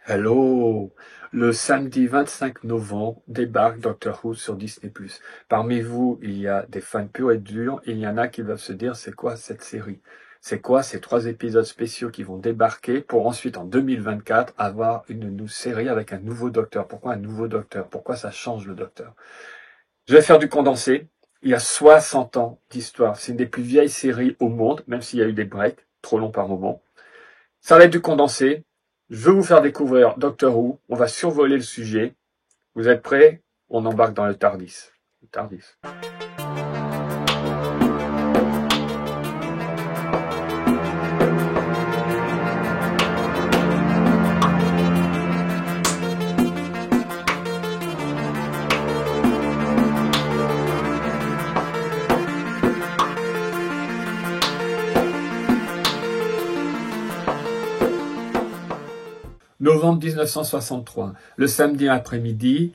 Hello! Le samedi 25 novembre débarque Doctor Who sur Disney+. Parmi vous, il y a des fans purs et durs, et il y en a qui doivent se dire c'est quoi cette série? C'est quoi ces 3 épisodes spéciaux qui vont débarquer pour ensuite en 2024 avoir une série avec un nouveau Docteur? Pourquoi un nouveau Docteur? Pourquoi ça change le Docteur? Je vais faire du condensé. Il y a 60 ans d'histoire. C'est une des plus vieilles séries au monde, même s'il y a eu des breaks, trop longs par moment. Ça va être du condensé. Je vais vous faire découvrir Doctor Who. On va survoler le sujet. Vous êtes prêts? On embarque dans le TARDIS. Le TARDIS. Novembre 1963. Le samedi après-midi,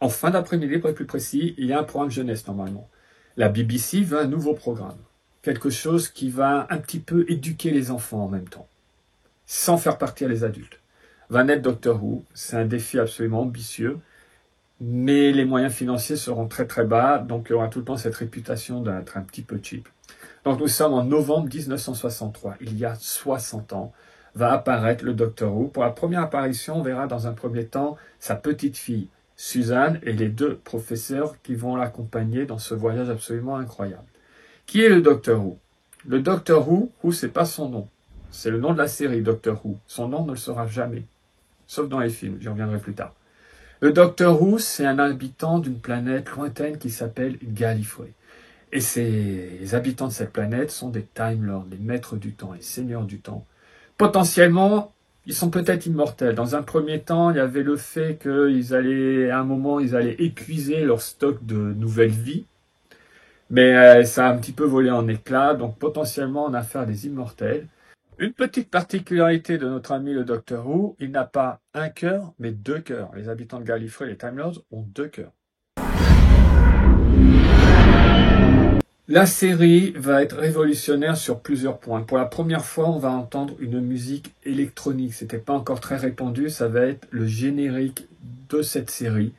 en fin d'après-midi pour être plus précis, il y a un programme jeunesse normalement. La BBC veut un nouveau programme. Quelque chose qui va un petit peu éduquer les enfants en même temps, sans faire partir les adultes. Va naître Doctor Who, c'est un défi absolument ambitieux, mais les moyens financiers seront très très bas, donc il y aura tout le temps cette réputation d'être un petit peu cheap. Donc nous sommes en novembre 1963, il y a 60 ans, va apparaître le Doctor Who. Pour la première apparition, on verra dans un premier temps sa petite fille, Suzanne, et les 2 professeurs qui vont l'accompagner dans ce voyage absolument incroyable. Qui est le Doctor Who? Le Doctor Who, c'est pas son nom. C'est le nom de la série Doctor Who. Son nom ne le sera jamais. Sauf dans les films, j'y reviendrai plus tard. Le Doctor Who, c'est un habitant d'une planète lointaine qui s'appelle Gallifrey. Et ces habitants de cette planète sont des Time Lords, les maîtres du temps, les seigneurs du temps. Potentiellement, ils sont peut-être immortels. Dans un premier temps, il y avait le fait à un moment, ils allaient épuiser leur stock de nouvelles vies. Mais ça a un petit peu volé en éclats, donc potentiellement on a affaire à des immortels. Une petite particularité de notre ami le Docteur Who, il n'a pas un cœur, mais 2 cœurs. Les habitants de Gallifrey, les Time Lords, ont 2 cœurs. La série va être révolutionnaire sur plusieurs points. Pour la première fois, on va entendre une musique électronique. C'était pas encore très répandu. Ça va être le générique de cette série,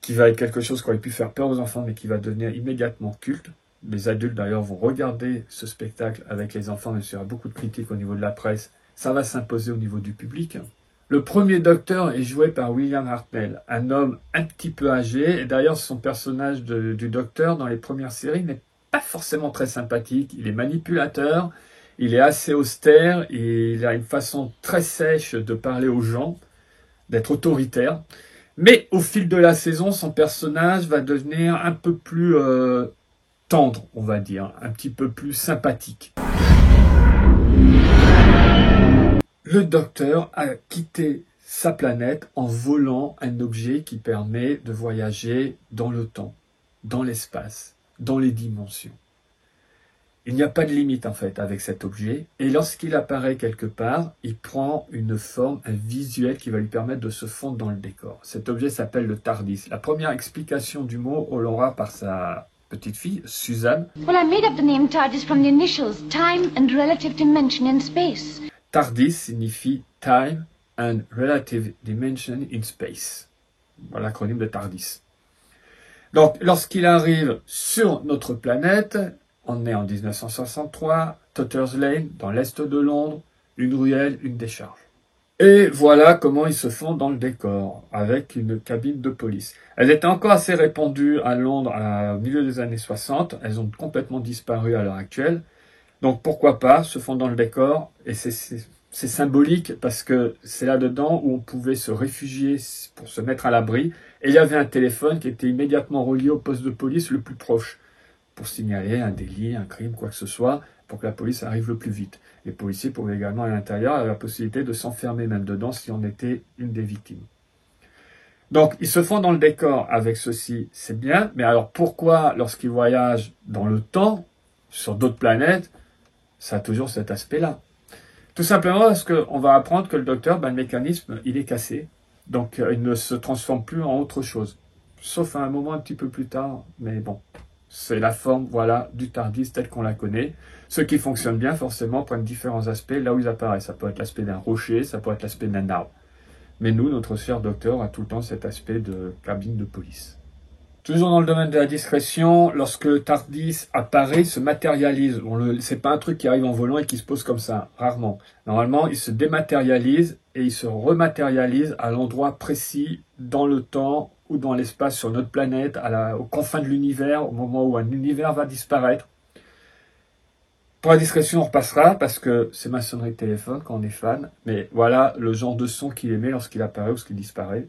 qui va être quelque chose qui aurait pu faire peur aux enfants, mais qui va devenir immédiatement culte. Les adultes, d'ailleurs, vont regarder ce spectacle avec les enfants, même s'il y aura beaucoup de critiques au niveau de la presse. Ça va s'imposer au niveau du public. Le premier Docteur est joué par William Hartnell, un homme un petit peu âgé. Et d'ailleurs, son personnage du Docteur dans les premières séries n'est pas forcément très sympathique. Il est manipulateur, il est assez austère, et il a une façon très sèche de parler aux gens, d'être autoritaire. Mais au fil de la saison, son personnage va devenir un peu plus tendre, on va dire, un petit peu plus sympathique. Le Docteur a quitté sa planète en volant un objet qui permet de voyager dans le temps, dans l'espace, dans les dimensions. Il n'y a pas de limite en fait avec cet objet, et lorsqu'il apparaît quelque part, il prend une forme, un visuel qui va lui permettre de se fondre dans le décor. Cet objet s'appelle le TARDIS. La première explication du mot, on l'aura par sa petite fille, Suzanne. Well, I made up the name TARDIS from the initials, Time and Relative Dimension in Space. TARDIS signifie Time and Relative Dimension in Space. Voilà l'acronyme de TARDIS. Donc, lorsqu'il arrive sur notre planète, on est en 1963, Totter's Lane, dans l'est de Londres, une ruelle, une décharge. Et voilà comment ils se font dans le décor, avec une cabine de police. Elles étaient encore assez répandues à Londres au milieu des années 60, elles ont complètement disparu à l'heure actuelle. Donc pourquoi pas, se font dans le décor, et c'est symbolique parce que c'est là-dedans où on pouvait se réfugier pour se mettre à l'abri, et il y avait un téléphone qui était immédiatement relié au poste de police le plus proche, pour signaler un délit, un crime, quoi que ce soit, pour que la police arrive le plus vite. Les policiers pouvaient également à l'intérieur avoir la possibilité de s'enfermer même dedans si on était une des victimes. Donc, ils se font dans le décor avec ceci, c'est bien, mais alors pourquoi, lorsqu'ils voyagent dans le temps, sur d'autres planètes, ça a toujours cet aspect-là? Tout simplement parce qu'on va apprendre que le Docteur, le mécanisme, il est cassé, donc il ne se transforme plus en autre chose. Sauf à un moment un petit peu plus tard, mais bon. C'est la forme, voilà, du TARDIS telle qu'on la connaît. Ceux qui fonctionnent bien, forcément, prennent différents aspects là où ils apparaissent. Ça peut être l'aspect d'un rocher, ça peut être l'aspect d'un arbre. Mais nous, notre cher docteur, a tout le temps cet aspect de cabine de police. Toujours dans le domaine de la discrétion, lorsque le TARDIS apparaît, il se matérialise. C'est pas un truc qui arrive en volant et qui se pose comme ça, rarement. Normalement, il se dématérialise et il se rematérialise à l'endroit précis, dans le temps ou dans l'espace sur notre planète, aux confins de l'univers, au moment où un univers va disparaître. Pour la discrétion, on repassera, parce que c'est ma sonnerie de téléphone quand on est fan, mais voilà le genre de son qu'il émet lorsqu'il apparaît ou lorsqu'il disparaît.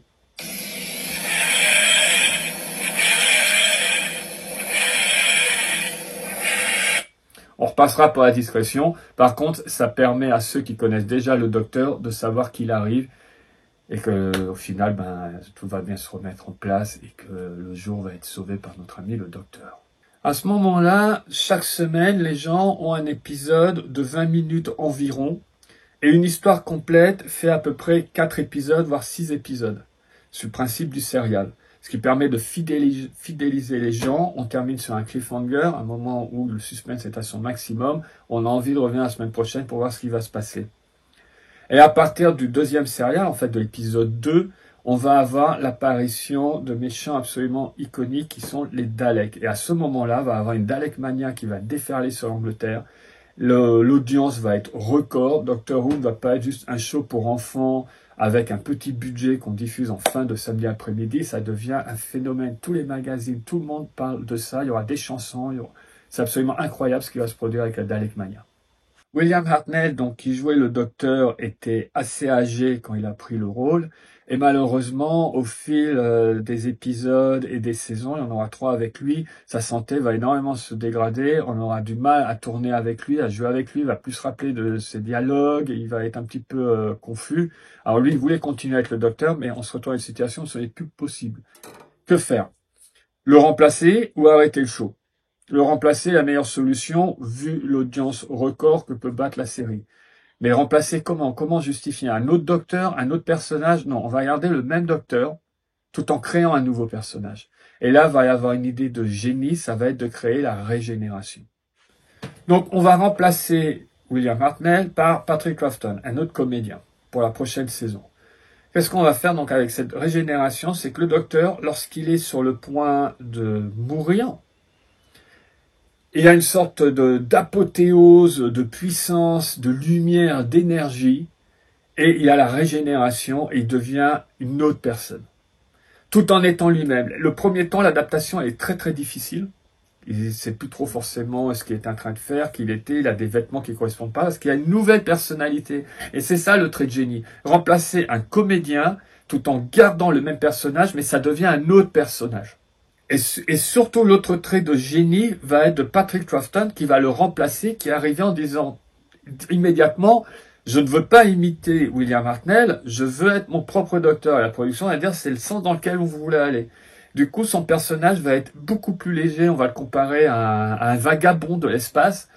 On repassera pour la discrétion. Par contre, ça permet à ceux qui connaissent déjà le docteur de savoir qu'il arrive et que, au final, tout va bien se remettre en place et que le jour va être sauvé par notre ami le docteur. À ce moment-là, chaque semaine, les gens ont un épisode de 20 minutes environ et une histoire complète fait à peu près 4 épisodes, voire 6 épisodes. C'est le principe du serial. Ce qui permet de fidéliser les gens. On termine sur un cliffhanger, un moment où le suspense est à son maximum. On a envie de revenir la semaine prochaine pour voir ce qui va se passer. Et à partir du deuxième serial, en fait de l'épisode 2, on va avoir l'apparition de méchants absolument iconiques qui sont les Daleks. Et à ce moment-là, on va avoir une Dalek Mania qui va déferler sur l'Angleterre. L'audience va être record. Doctor Who ne va pas être juste un show pour enfants avec un petit budget qu'on diffuse en fin de samedi après-midi. Ça devient un phénomène. Tous les magazines, tout le monde parle de ça. Il y aura des chansons. C'est absolument incroyable ce qui va se produire avec la Dalek Mania. William Hartnell, donc, qui jouait le docteur, était assez âgé quand il a pris le rôle. Et malheureusement, au fil des épisodes et des saisons, il y en aura 3 avec lui, sa santé va énormément se dégrader. On aura du mal à tourner avec lui, à jouer avec lui. Il va plus se rappeler de ses dialogues. Il va être un petit peu confus. Alors lui, il voulait continuer avec le docteur, mais on se retrouve à une situation où ce n'est plus possible. Que faire? Le remplacer ou arrêter le show? Le remplacer, la meilleure solution, vu l'audience record que peut battre la série. Mais remplacer comment? Comment justifier un autre docteur, un autre personnage? Non, on va garder le même docteur, tout en créant un nouveau personnage. Et là, il va y avoir une idée de génie, ça va être de créer la régénération. Donc, on va remplacer William Hartnell par Patrick Troughton, un autre comédien, pour la prochaine saison. Qu'est-ce qu'on va faire donc avec cette régénération? C'est que le docteur, lorsqu'il est sur le point de mourir, il y a une sorte d'apothéose, de puissance, de lumière, d'énergie, et il y a la régénération, et il devient une autre personne, tout en étant lui-même. Le premier temps, l'adaptation est très très difficile. Il ne sait plus trop forcément ce qu'il est en train de faire, qu'il était, il a des vêtements qui ne correspondent pas, parce qu'il y a une nouvelle personnalité. Et c'est ça le trait de génie. Remplacer un comédien, tout en gardant le même personnage, mais ça devient un autre personnage. Et surtout, l'autre trait de génie va être de Patrick Troughton qui va le remplacer, qui est arrivé en disant immédiatement « Je ne veux pas imiter William Hartnell, je veux être mon propre docteur. » Et la production va dire « C'est le sens dans lequel vous voulez aller. » Du coup, son personnage va être beaucoup plus léger. On va le comparer à un vagabond de l'espace.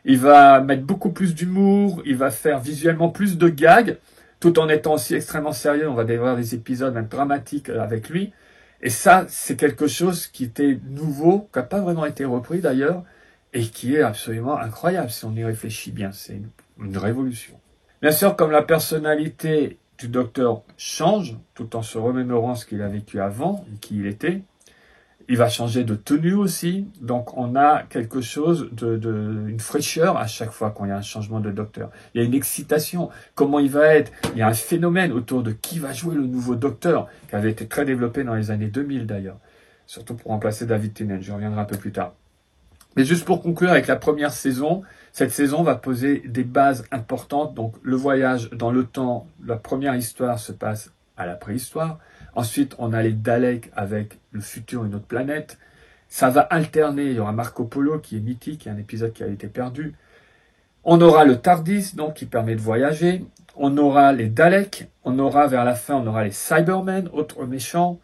Il va mettre beaucoup plus d'humour, il va faire visuellement plus de gags, tout en étant aussi extrêmement sérieux. On va avoir des épisodes même dramatiques avec lui. Et ça, c'est quelque chose qui était nouveau, qui n'a pas vraiment été repris d'ailleurs, et qui est absolument incroyable si on y réfléchit bien. C'est une révolution. Bien sûr, comme la personnalité du docteur change, tout en se remémorant ce qu'il a vécu avant et qui il était, il va changer de tenue aussi. Donc on a quelque chose une fraîcheur à chaque fois quand il y a un changement de docteur. Il y a une excitation. Comment il va être? Il y a un phénomène autour de qui va jouer le nouveau docteur, qui avait été très développé dans les années 2000 d'ailleurs. Surtout pour remplacer David Tennant. Je reviendrai un peu plus tard. Mais juste pour conclure avec la première saison, cette saison va poser des bases importantes. Donc le voyage dans le temps, la première histoire se passe à la préhistoire. Ensuite, on a les Daleks avec le futur, une autre planète. Ça va alterner. Il y aura Marco Polo qui est mythique, un épisode qui a été perdu. On aura le TARDIS, donc, qui permet de voyager. On aura les Daleks. On aura, vers la fin, on aura les Cybermen, autres méchants.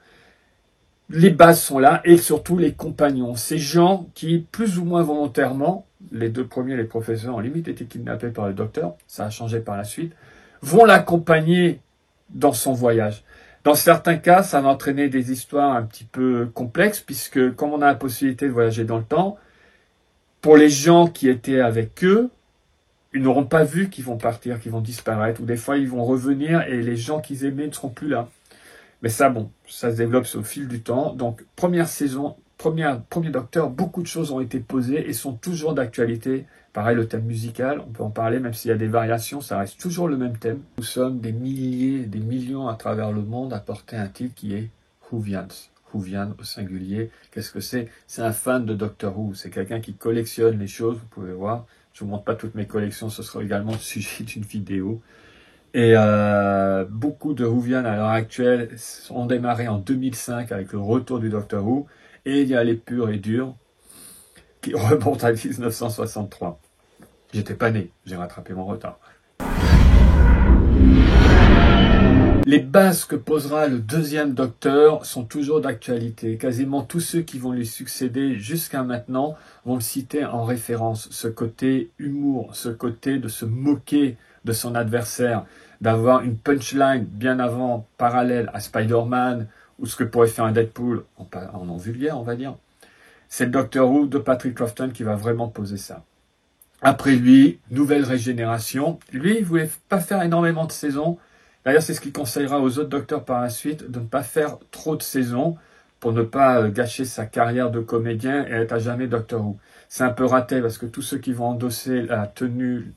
Les bases sont là, et surtout les compagnons. Ces gens qui, plus ou moins volontairement, les 2 premiers, les professeurs, en limite, étaient kidnappés par le docteur. Ça a changé par la suite. Vont l'accompagner dans son voyage. Dans certains cas, ça va entraîner des histoires un petit peu complexes, puisque comme on a la possibilité de voyager dans le temps, pour les gens qui étaient avec eux, ils n'auront pas vu qu'ils vont partir, qu'ils vont disparaître, ou des fois ils vont revenir et les gens qu'ils aimaient ne seront plus là. Mais ça, bon, ça se développe au fil du temps. Donc, première saison, premier Docteur, beaucoup de choses ont été posées et sont toujours d'actualité. Pareil, le thème musical, on peut en parler, même s'il y a des variations, ça reste toujours le même thème. Nous sommes des milliers, des millions à travers le monde à porter un titre qui est Whovians. Whovian au singulier. Qu'est-ce que c'est? C'est un fan de Doctor Who. C'est quelqu'un qui collectionne les choses, vous pouvez voir. Je vous montre pas toutes mes collections, ce sera également le sujet d'une vidéo. Et beaucoup de Whovians à l'heure actuelle ont démarré en 2005 avec le retour du Doctor Who. Et il y a les purs et durs qui remontent à 1963. J'étais pas né, j'ai rattrapé mon retard. Les bases que posera le deuxième Docteur sont toujours d'actualité. Quasiment tous ceux qui vont lui succéder jusqu'à maintenant vont le citer en référence. Ce côté humour, ce côté de se moquer de son adversaire, d'avoir une punchline bien avant, parallèle à Spider-Man, ou ce que pourrait faire un Deadpool, en vulgaire on va dire. C'est le Doctor Who de Patrick Troughton qui va vraiment poser ça. Après lui, nouvelle régénération. Lui, il voulait pas faire énormément de saisons. D'ailleurs, c'est ce qu'il conseillera aux autres docteurs par la suite, de ne pas faire trop de saisons pour ne pas gâcher sa carrière de comédien et être à jamais Doctor Who. C'est un peu raté parce que tous ceux qui vont endosser la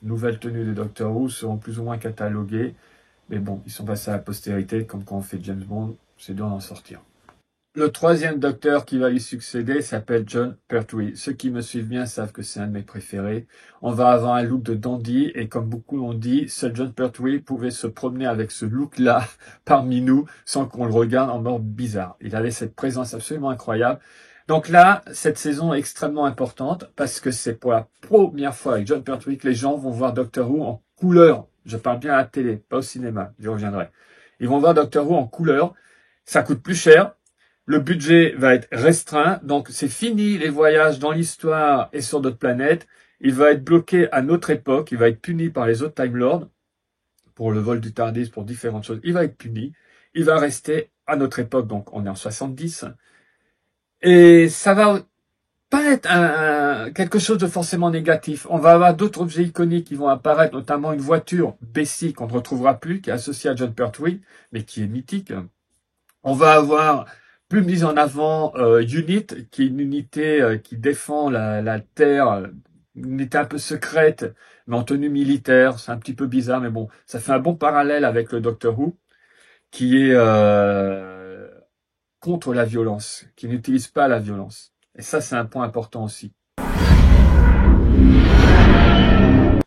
nouvelle tenue de Doctor Who seront plus ou moins catalogués. Mais bon, ils sont passés à la postérité, comme quand on fait James Bond, c'est dur d'en sortir. Le troisième docteur qui va lui succéder s'appelle Jon Pertwee. Ceux qui me suivent bien savent que c'est un de mes préférés. On va avoir un look de dandy et comme beaucoup l'ont dit, seul Jon Pertwee pouvait se promener avec ce look-là parmi nous sans qu'on le regarde en mode bizarre. Il avait cette présence absolument incroyable. Donc là, cette saison est extrêmement importante parce que c'est pour la première fois avec Jon Pertwee que les gens vont voir Doctor Who en couleur. Je parle bien à la télé, pas au cinéma, j'y reviendrai. Ils vont voir Doctor Who en couleur. Ça coûte plus cher. Le budget va être restreint, donc c'est fini les voyages dans l'histoire et sur d'autres planètes. Il va être bloqué à notre époque, il va être puni par les autres Time Lords, pour le vol du TARDIS, pour différentes choses. Il va être puni, il va rester à notre époque, donc on est en 70. Et ça va pas être quelque chose de forcément négatif. On va avoir d'autres objets iconiques qui vont apparaître, notamment une voiture Bessie qu'on ne retrouvera plus, qui est associée à Jon Pertwee, mais qui est mythique. On va avoir plus mise en avant Unit, qui est une unité qui défend la Terre, une unité un peu secrète, mais en tenue militaire. C'est un petit peu bizarre, mais bon, ça fait un bon parallèle avec le Doctor Who, qui est contre la violence, qui n'utilise pas la violence. Et ça, c'est un point important aussi.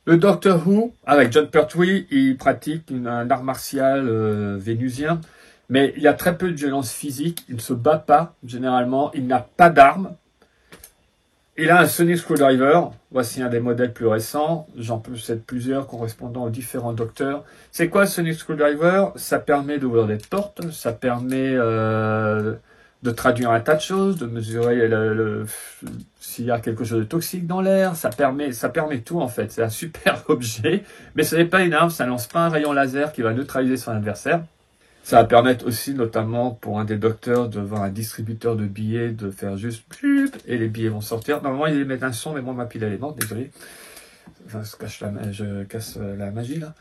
Le Doctor Who, avec Jon Pertwee, il pratique un art martial vénusien. Mais il y a très peu de violence physique, il ne se bat pas, généralement, il n'a pas d'armes. Il a un Sonic Screwdriver, voici un des modèles plus récents, j'en possède plusieurs correspondant aux différents docteurs. C'est quoi le Sonic Screwdriver? Ça permet d'ouvrir des portes, ça permet de traduire un tas de choses, de mesurer s'il y a quelque chose de toxique dans l'air, ça permet tout en fait, c'est un super objet, mais ce n'est pas une arme, ça ne lance pas un rayon laser qui va neutraliser son adversaire. Ça va permettre aussi, notamment pour un des docteurs, devant un distributeur de billets, de faire juste plup et les billets vont sortir. Normalement, il met un son, mais moi, ma pile, elle est morte, désolé. Enfin, je casse la magie, là.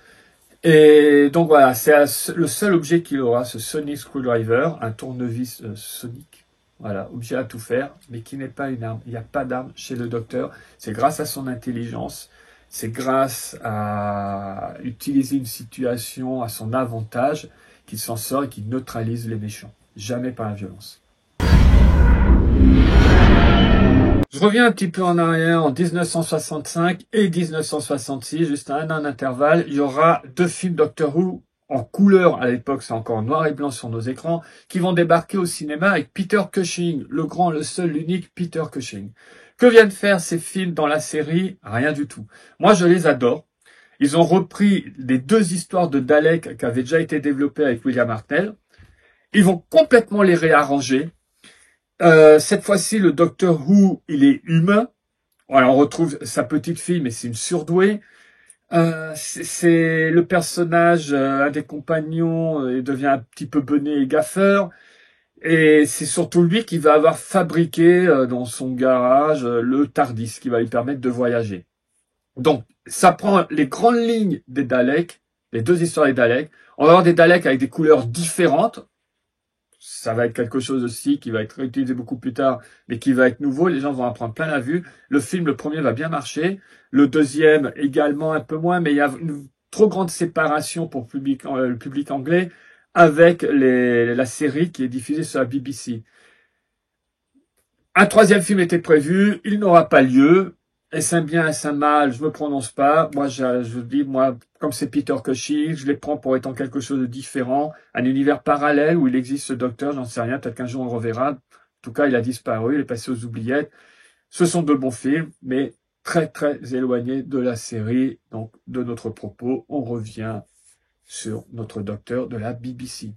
Et donc, voilà, c'est le seul objet qu'il aura, ce Sonic Screwdriver, un tournevis sonique. Voilà, objet à tout faire, mais qui n'est pas une arme. Il n'y a pas d'arme chez le docteur. C'est grâce à son intelligence. C'est grâce à utiliser une situation à son avantage qu'il s'en sort et qu'il neutralise les méchants. Jamais par la violence. Je reviens un petit peu en arrière, en 1965 et 1966, juste à un an d'intervalle, il y aura 2 films Doctor Who en couleur, à l'époque c'est encore noir et blanc sur nos écrans, qui vont débarquer au cinéma avec Peter Cushing, le grand, le seul, l'unique Peter Cushing. Que viennent faire ces films dans la série? Rien du tout. Moi je les adore. Ils ont repris les 2 histoires de Dalek qui avaient déjà été développées avec William Hartnell. Ils vont complètement les réarranger. Cette fois-ci, le Doctor Who, il est humain. Alors, on retrouve sa petite fille, mais c'est une surdouée. C'est le personnage, un des compagnons, il devient un petit peu benet et gaffeur. Et c'est surtout lui qui va avoir fabriqué dans son garage le TARDIS, qui va lui permettre de voyager. Donc, ça prend les grandes lignes des Daleks, les deux histoires des Daleks. On va avoir des Daleks avec des couleurs différentes. Ça va être quelque chose aussi qui va être réutilisé beaucoup plus tard, mais qui va être nouveau. Les gens vont en prendre plein la vue. Le film, le premier, va bien marcher. Le deuxième, également un peu moins, mais il y a une trop grande séparation pour le public anglais avec la série qui est diffusée sur la BBC. Un troisième film était prévu, il n'aura pas lieu. Est-ce un bien, est-ce un mal? Je me prononce pas. Moi, je dis, moi, comme c'est Peter Cushing, je les prends pour étant quelque chose de différent, un univers parallèle où il existe ce docteur, j'en sais rien, peut-être qu'un jour on le reverra. En tout cas, il a disparu, il est passé aux oubliettes. Ce sont de bons films, mais très, très éloignés de la série. Donc, de notre propos, on revient sur notre docteur de la BBC.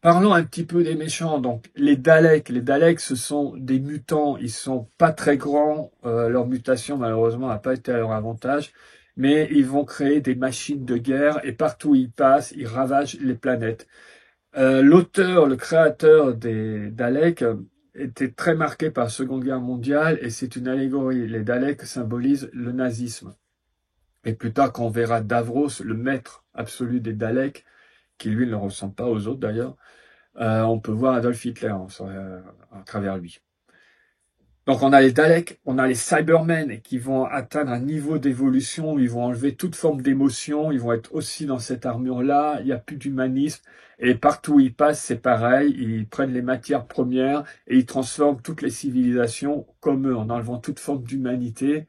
Parlons un petit peu des méchants. Donc, les Daleks. Les Daleks, ce sont des mutants. Ils sont pas très grands. Leur mutation, malheureusement, n'a pas été à leur avantage. Mais ils vont créer des machines de guerre et partout où ils passent, ils ravagent les planètes. L'auteur, le créateur des Daleks était très marqué par la Seconde Guerre mondiale et c'est une allégorie. Les Daleks symbolisent le nazisme. Et plus tard, quand on verra Davros, le maître absolu des Daleks, qui lui ne ressemble pas aux autres d'ailleurs, on peut voir Adolf Hitler à travers lui. Donc on a les Daleks, on a les Cybermen qui vont atteindre un niveau d'évolution où ils vont enlever toute forme d'émotion, ils vont être aussi dans cette armure-là, il n'y a plus d'humanisme, et partout où ils passent, c'est pareil, ils prennent les matières premières et ils transforment toutes les civilisations comme eux, en enlevant toute forme d'humanité.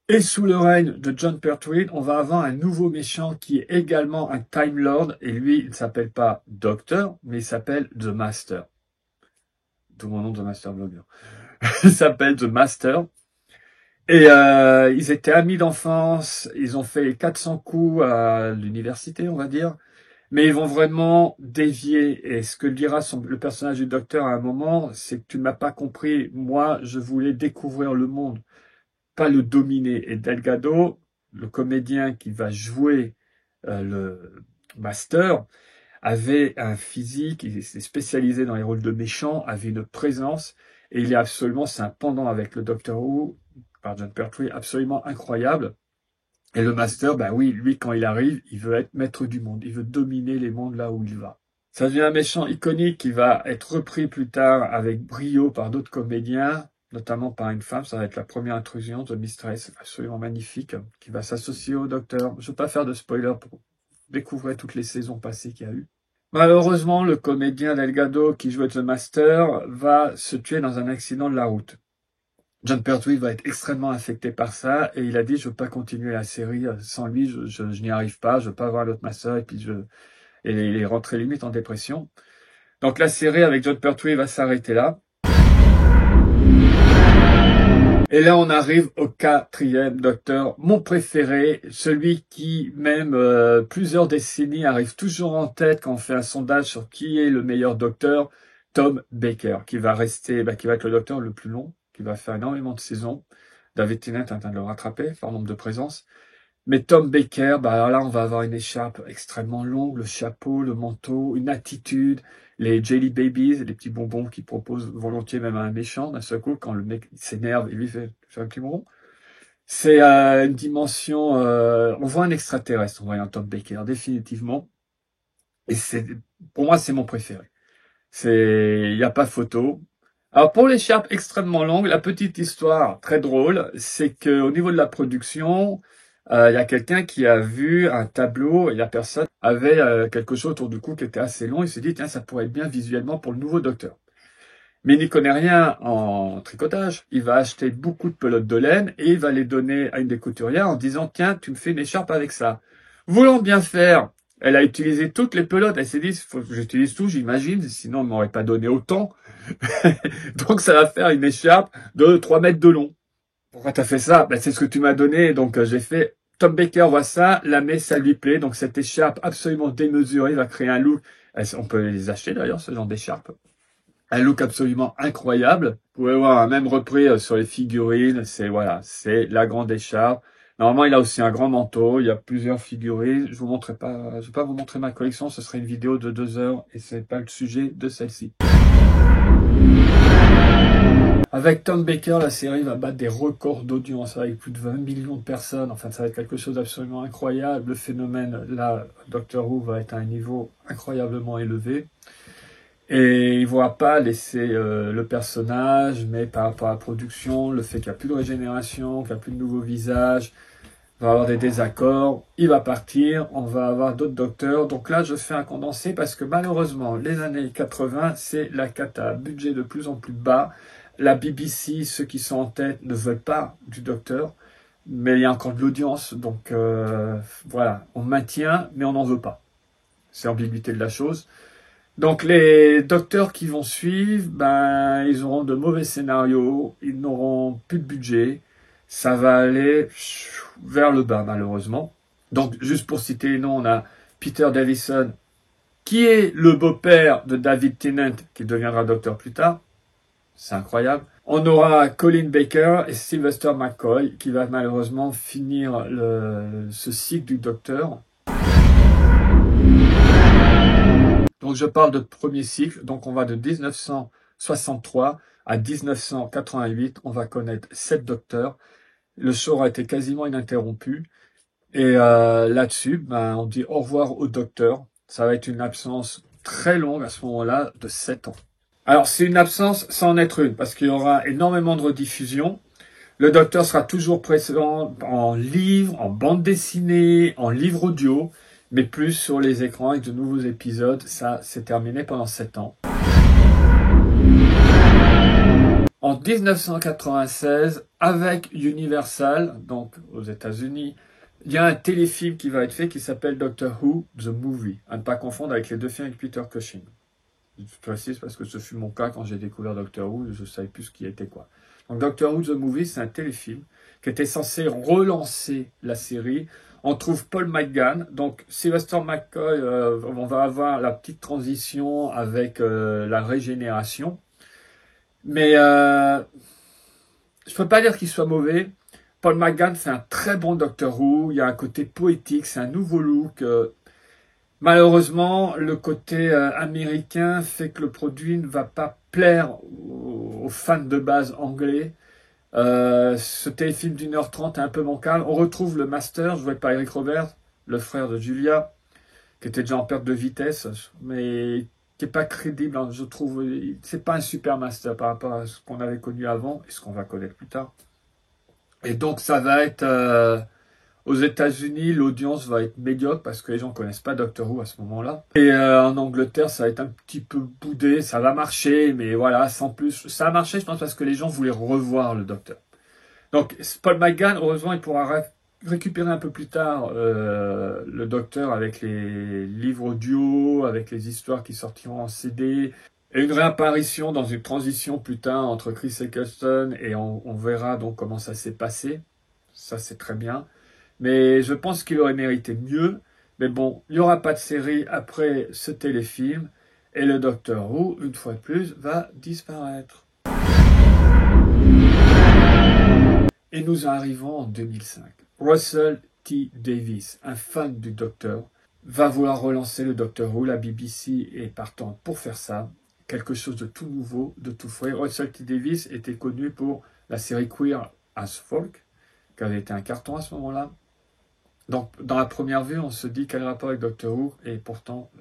Et sous le règne de Jon Pertwee, on va avoir un nouveau méchant qui est également un Time Lord. Et lui, il ne s'appelle pas Docteur, mais il s'appelle The Master. Tout mon nom de Master Blogger. Il s'appelle The Master. Et ils étaient amis d'enfance. Ils ont fait 400 coups à l'université, on va dire. Mais ils vont vraiment dévier. Et ce que dira le personnage du Docteur à un moment, c'est que tu ne m'as pas compris. Moi, je voulais découvrir le monde, pas le dominer. Et Delgado, le comédien qui va jouer le Master, avait un physique, il s'est spécialisé dans les rôles de méchants, avait une présence, et il est absolument, c'est un pendant avec le Doctor Who, par Jon Pertwee, absolument incroyable. Et le Master, ben oui, lui, quand il arrive, il veut être maître du monde, il veut dominer les mondes là où il va. Ça devient un méchant iconique qui va être repris plus tard avec brio par d'autres comédiens, notamment par une femme. Ça va être la première intrusion de Mistress, absolument magnifique, qui va s'associer au Docteur. Je ne veux pas faire de spoiler pour découvrir toutes les saisons passées qu'il y a eu. Malheureusement, le comédien Delgado qui jouait The Master va se tuer dans un accident de la route. Jon Pertwee va être extrêmement affecté par ça et il a dit je veux pas continuer la série sans lui, je n'y arrive pas, je veux pas voir l'autre Master et puis et il est rentré limite en dépression. Donc la série avec Jon Pertwee va s'arrêter là. Et là, on arrive au 4e Docteur, mon préféré, celui qui, même plusieurs décennies, arrive toujours en tête quand on fait un sondage sur qui est le meilleur Docteur, Tom Baker, qui va rester, qui va être le Docteur le plus long, qui va faire énormément de saisons. David Tennant est en train de le rattraper par nombre de présences. Mais Tom Baker, alors là, on va avoir une écharpe extrêmement longue, le chapeau, le manteau, une attitude, les Jelly Babies, les petits bonbons qu'il propose volontiers même à un méchant, d'un seul coup, quand le mec s'énerve, il lui fait un petit bonbon. C'est une dimension... on voit un extraterrestre en voyant Tom Baker, définitivement. Et pour moi, c'est mon préféré. Il n'y a pas photo. Alors pour l'écharpe extrêmement longue, la petite histoire très drôle, c'est qu'au niveau de la production... il y a quelqu'un qui a vu un tableau et la personne avait quelque chose autour du cou qui était assez long. Il s'est dit, tiens, ça pourrait être bien visuellement pour le nouveau Docteur. Mais il n'y connaît rien en tricotage. Il va acheter beaucoup de pelotes de laine et il va les donner à une des couturières en disant, tiens, tu me fais une écharpe avec ça. Voulant bien faire, elle a utilisé toutes les pelotes. Elle s'est dit, faut que j'utilise tout, j'imagine, sinon on ne m'aurait pas donné autant. Donc ça va faire une écharpe de 3 mètres de long. Pourquoi t'as fait ça? C'est ce que tu m'as donné, donc j'ai fait. Tom Baker voit ça, la met, ça lui plaît, donc cette écharpe absolument démesurée va créer un look. On peut les acheter d'ailleurs, ce genre d'écharpe. Un look absolument incroyable. Vous pouvez voir un même repris sur les figurines. C'est la grande écharpe. Normalement, il a aussi un grand manteau. Il y a plusieurs figurines. Je vais pas vous montrer ma collection. Ce serait une vidéo de 2 heures et c'est pas le sujet de celle-ci. Avec Tom Baker, la série va battre des records d'audience avec plus de 20 millions de personnes. Enfin, ça va être quelque chose d'absolument incroyable. Le phénomène, là, Doctor Who va être à un niveau incroyablement élevé. Et il ne va pas laisser le personnage, mais par rapport à la production, le fait qu'il n'y a plus de régénération, qu'il n'y a plus de nouveaux visages, il va y avoir des désaccords, il va partir, on va avoir d'autres docteurs. Donc là, je fais un condensé parce que malheureusement, les années 80, c'est la cata. Budget de plus en plus bas. La BBC, ceux qui sont en tête, ne veulent pas du docteur, mais il y a encore de l'audience. Donc voilà, on maintient, mais on n'en veut pas. C'est l'ambiguïté de la chose. Donc les docteurs qui vont suivre, ben, ils auront de mauvais scénarios, ils n'auront plus de budget, ça va aller vers le bas malheureusement. Donc juste pour citer les noms, on a Peter Davison, qui est le beau-père de David Tennant, qui deviendra docteur plus tard. C'est incroyable. On aura Colin Baker et Sylvester McCoy, qui va malheureusement finir ce cycle du docteur. Donc je parle de premier cycle, donc on va de 1963 à 1988, on va connaître 7 docteurs. Le show aura été quasiment ininterrompu. Et là-dessus, ben, on dit au revoir au docteur. Ça va être une absence très longue à ce moment-là, de 7 ans. Alors c'est une absence sans en être une, parce qu'il y aura énormément de rediffusions. Le docteur sera toujours présent en livre, en bande dessinée, en livre audio, mais plus sur les écrans avec de nouveaux épisodes. Ça, c'est terminé pendant 7 ans. En 1996, avec Universal, donc aux États-Unis, il y a un téléfilm qui va être fait qui s'appelle Doctor Who, The Movie. À ne pas confondre avec les 2 films avec Peter Cushing. Je précise parce que ce fut mon cas quand j'ai découvert Doctor Who, je ne savais plus ce qui était quoi. Donc Doctor Who, The Movie, c'est un téléfilm qui était censé relancer la série. On trouve Paul McGann, donc Sylvester McCoy, on va avoir la petite transition avec la régénération. Mais je ne peux pas dire qu'il soit mauvais. Paul McGann fait un très bon Doctor Who, il y a un côté poétique, c'est un nouveau look. Malheureusement, le côté américain fait que le produit ne va pas plaire aux fans de base anglais. Ce téléfilm d'1h30 est un peu bancal. On retrouve le Master, joué par Eric Roberts, le frère de Julia, qui était déjà en perte de vitesse, mais qui n'est pas crédible, hein, je trouve. C'est pas un super Master par rapport à ce qu'on avait connu avant et ce qu'on va connaître plus tard. Et donc ça va être... aux États-Unis, l'audience va être médiocre parce que les gens ne connaissent pas Doctor Who à ce moment-là. Et en Angleterre, ça va être un petit peu boudé. Ça va marcher, mais voilà, sans plus. Ça a marché, je pense, parce que les gens voulaient revoir le Docteur. Donc, Paul McGann, heureusement, il pourra récupérer un peu plus tard le Docteur avec les livres audio, avec les histoires qui sortiront en CD. Et une réapparition dans une transition plus tard entre Chris Eccleston et on verra donc comment ça s'est passé. Ça, c'est très bien. Mais je pense qu'il aurait mérité mieux. Mais bon, il n'y aura pas de série après ce téléfilm. Et le Doctor Who, une fois de plus, va disparaître. Et nous arrivons en 2005. Russell T. Davies, un fan du Docteur, va vouloir relancer le Doctor Who. La BBC est partante pour faire ça. Quelque chose de tout nouveau, de tout frais. Russell T. Davies était connu pour la série Queer as Folk, qui avait été un carton à ce moment-là. Donc, dans la première vue, on se dit quel rapport avec Doctor Who, et pourtant,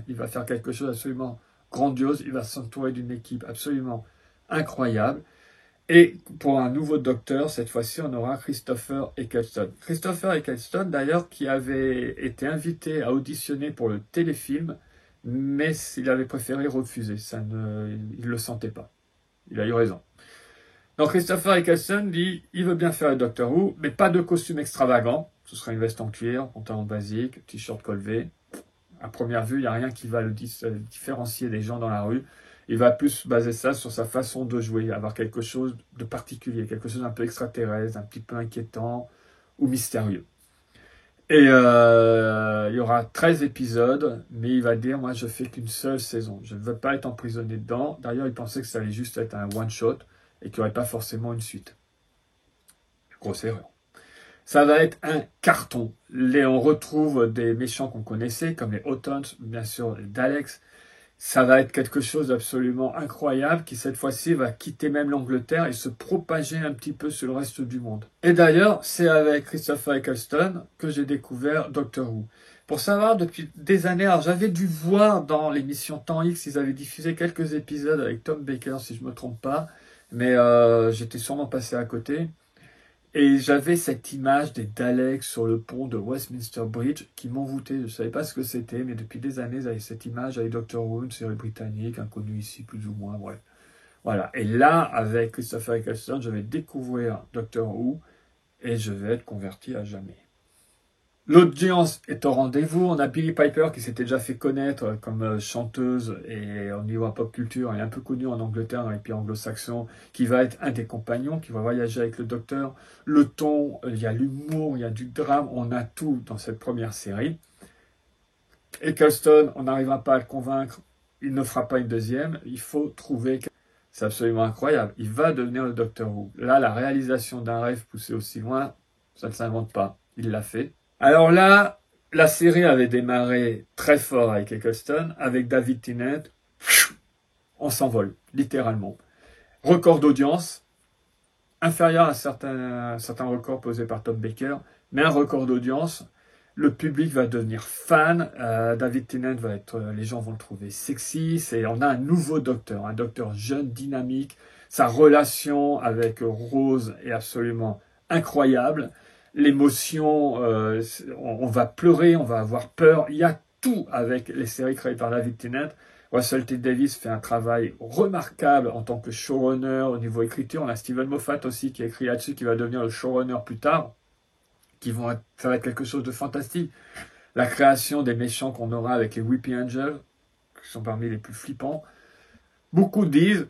il va faire quelque chose d'absolument grandiose. Il va s'entourer d'une équipe absolument incroyable. Et pour un nouveau Docteur, cette fois-ci, on aura Christopher Eccleston. Christopher Eccleston, d'ailleurs, qui avait été invité à auditionner pour le téléfilm, mais il avait préféré refuser. Il ne le sentait pas. Il a eu raison. Donc Christopher Eccleston dit, il veut bien faire le Doctor Who, mais pas de costume extravagant. Ce sera une veste en cuir, pantalon basique, t-shirt colvé. À première vue, il n'y a rien qui va le différencier des gens dans la rue. Il va plus baser ça sur sa façon de jouer, avoir quelque chose de particulier, quelque chose d'un peu extraterrestre, un petit peu inquiétant ou mystérieux. Et il y aura 13 épisodes, mais il va dire, moi je fais qu'une seule saison. Je ne veux pas être emprisonné dedans. D'ailleurs, il pensait que ça allait juste être un one-shot et qu'il n'y aurait pas forcément une suite. Grosse erreur. Ça va être un carton. On retrouve des méchants qu'on connaissait, comme les Autons, bien sûr les Daleks, Ça va être quelque chose d'absolument incroyable qui, cette fois-ci, va quitter même l'Angleterre et se propager un petit peu sur le reste du monde. Et d'ailleurs, c'est avec Christopher Eccleston que j'ai découvert Doctor Who. Pour savoir, depuis des années, alors j'avais dû voir dans l'émission Temps X, ils avaient diffusé quelques épisodes avec Tom Baker, si je ne me trompe pas, mais j'étais sûrement passé à côté. Et j'avais cette image des Daleks sur le pont de Westminster Bridge qui m'envoûtait. Je ne savais pas ce que c'était, mais depuis des années, j'avais cette image avec Doctor Who, une série britannique, inconnue ici plus ou moins, bref. Voilà. Et là, avec Christopher Eccleston, je vais découvrir Doctor Who et je vais être converti à jamais. L'audience est au rendez-vous. On a Billie Piper qui s'était déjà fait connaître comme chanteuse et au niveau pop culture, elle est un peu connue en Angleterre, dans les pays anglo-saxons, qui va être un des compagnons, qui va voyager avec le docteur. Le ton, il y a l'humour, il y a du drame, on a tout dans cette première série. Eccleston, on n'arrivera pas à le convaincre, il ne fera pas une deuxième, il faut trouver... C'est absolument incroyable, il va devenir le Docteur Who. Là, la réalisation d'un rêve poussé aussi loin, ça ne s'invente pas, il l'a fait. Alors là, la série avait démarré très fort avec Eccleston, avec David Tennant, on s'envole, littéralement. Record d'audience, inférieur à certains records posés par Tom Baker, mais un record d'audience. Le public va devenir fan, David Tennant va être, les gens vont le trouver sexy, on a un nouveau docteur, un docteur jeune, dynamique, sa relation avec Rose est absolument incroyable. L'émotion, on va pleurer, on va avoir peur. Il y a tout avec les séries créées par David Tennant. Russell T. Davies fait un travail remarquable en tant que showrunner au niveau écriture. On a Steven Moffat aussi qui a écrit là-dessus, qui va devenir le showrunner plus tard, ça va être quelque chose de fantastique. La création des méchants qu'on aura avec les Weepy Angels, qui sont parmi les plus flippants. Beaucoup disent,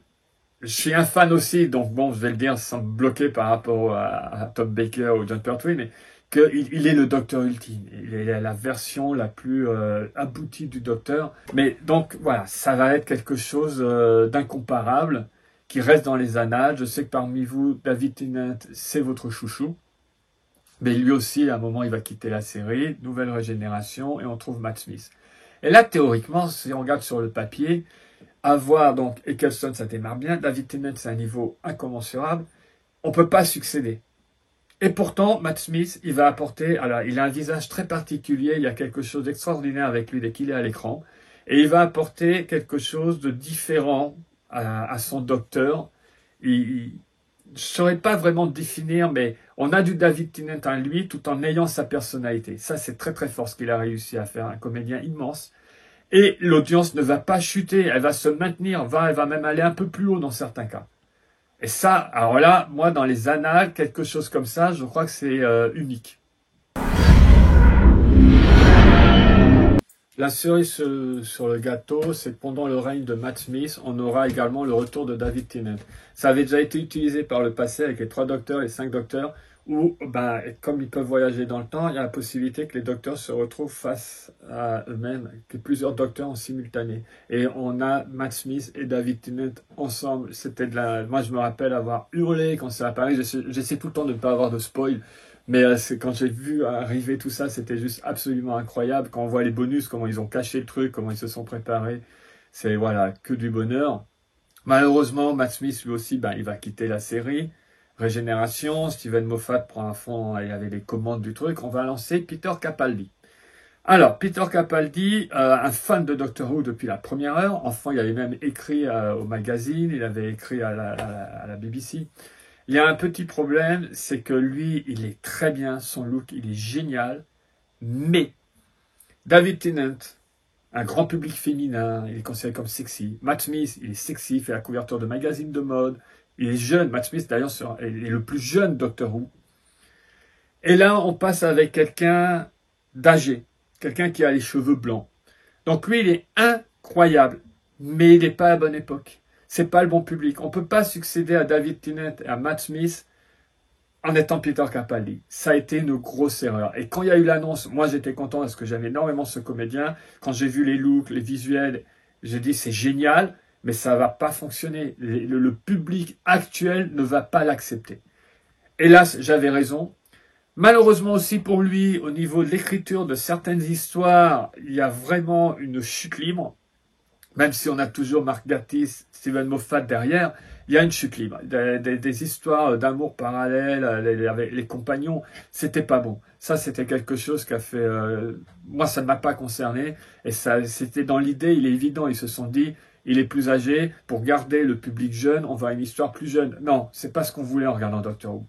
je suis un fan aussi, donc bon, je vais le dire sans me bloquer par rapport à Tom Baker ou John Pertwee, mais qu'il est le docteur ultime. Il est la version la plus aboutie du docteur. Mais donc, voilà, ça va être quelque chose d'incomparable, qui reste dans les annales. Je sais que parmi vous, David Tennant, c'est votre chouchou. Mais lui aussi, à un moment, il va quitter la série. Nouvelle régénération, et on trouve Matt Smith. Et là, théoriquement, si on regarde sur le papier, avoir donc Eccleston, ça démarre bien. David Tennant, c'est un niveau incommensurable. On ne peut pas succéder. Et pourtant, Matt Smith, il va apporter... Alors, il a un visage très particulier. Il y a quelque chose d'extraordinaire avec lui dès qu'il est à l'écran. Et il va apporter quelque chose de différent à son docteur. Je ne saurais pas vraiment définir, mais on a du David Tennant en lui tout en ayant sa personnalité. Ça, c'est très très fort ce qu'il a réussi à faire. Un comédien immense. Et l'audience ne va pas chuter, elle va se maintenir, elle va même aller un peu plus haut dans certains cas. Et ça, alors là, moi, dans les annales, quelque chose comme ça, je crois que c'est unique. La cerise sur le gâteau, c'est que pendant le règne de Matt Smith, on aura également le retour de David Tennant. Ça avait déjà été utilisé par le passé avec les 3 docteurs et 5 docteurs, où, comme ils peuvent voyager dans le temps, il y a la possibilité que les docteurs se retrouvent face à eux-mêmes, que plusieurs docteurs en simultané. Et on a Matt Smith et David Tennant ensemble. Moi, je me rappelle avoir hurlé quand ça apparaît. J'essaie tout le temps de ne pas avoir de spoil. Mais quand j'ai vu arriver tout ça, c'était juste absolument incroyable. Quand on voit les bonus, comment ils ont caché le truc, comment ils se sont préparés, c'est voilà, que du bonheur. Malheureusement, Matt Smith, lui aussi, il va quitter la série. Régénération, Steven Moffat prend un fond, il avait les commandes du truc. On va lancer Peter Capaldi. Alors, Peter Capaldi, un fan de Doctor Who depuis la première heure. Enfant, il avait même écrit au magazine, il avait écrit à la BBC. Il y a un petit problème, c'est que lui, il est très bien, son look, il est génial. Mais David Tennant, un grand public féminin, il est considéré comme sexy. Matt Smith, il est sexy, il fait la couverture de magazines de mode. Il est jeune, Matt Smith d'ailleurs est le plus jeune Doctor Who. Et là, on passe avec quelqu'un d'âgé, quelqu'un qui a les cheveux blancs. Donc lui, il est incroyable, mais il n'est pas à la bonne époque. C'est pas le bon public. On ne peut pas succéder à David Tennant et à Matt Smith en étant Peter Capaldi. Ça a été une grosse erreur. Et quand il y a eu l'annonce, moi j'étais content parce que j'aime énormément ce comédien. Quand j'ai vu les looks, les visuels, j'ai dit c'est génial, mais ça ne va pas fonctionner. Le public actuel ne va pas l'accepter. Hélas, j'avais raison. Malheureusement aussi pour lui, au niveau de l'écriture de certaines histoires, il y a vraiment une chute libre. même si on a toujours Mark Gatiss, Steven Moffat derrière, il y a une chute libre. Des histoires d'amour parallèle avec les compagnons, c'était pas bon. Ça, c'était quelque chose qui a fait... moi, ça ne m'a pas concerné. Et ça, c'était dans l'idée, il est évident, ils se sont dit, il est plus âgé, pour garder le public jeune, on va à une histoire plus jeune. Non, c'est pas ce qu'on voulait en regardant Doctor Who.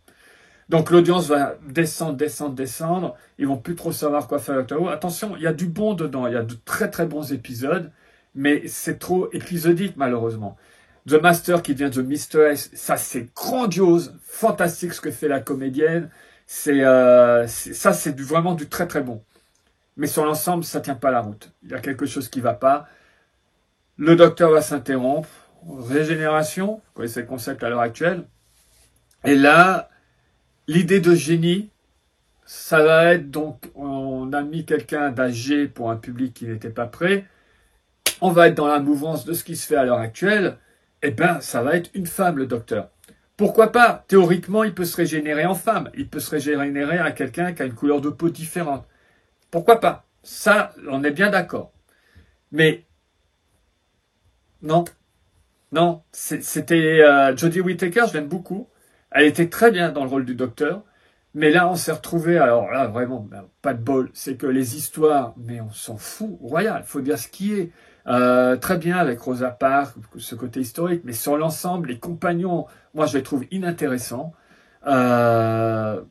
Donc l'audience va descendre. Ils vont plus trop savoir quoi faire Doctor Who. Attention, il y a du bon dedans. Il y a de très très bons épisodes. Mais c'est trop épisodique malheureusement. The Master qui devient The Mistress, ça c'est grandiose. Fantastique ce que fait la comédienne. Ça c'est vraiment du très très bon. Mais sur l'ensemble, ça tient pas la route. Il y a quelque chose qui va pas. Le Docteur va s'interrompre. Régénération. Vous connaissez le concept à l'heure actuelle. Et là... L'idée de génie, ça va être donc, on a mis quelqu'un d'âgé pour un public qui n'était pas prêt. On va être dans la mouvance de ce qui se fait à l'heure actuelle. Eh ben, ça va être une femme, le docteur. Pourquoi pas? Théoriquement, il peut se régénérer en femme. Il peut se régénérer à quelqu'un qui a une couleur de peau différente. Pourquoi pas? Ça, on est bien d'accord. Mais, non. Non, c'était Jodie Whittaker, je l'aime beaucoup. Elle était très bien dans le rôle du docteur, mais là on s'est retrouvé, alors là vraiment, pas de bol, c'est que les histoires, mais on s'en fout, royal, faut dire ce qui est. Très bien avec Rosa Parks, ce côté historique, mais sur l'ensemble, les compagnons, moi je les trouve inintéressants. Ça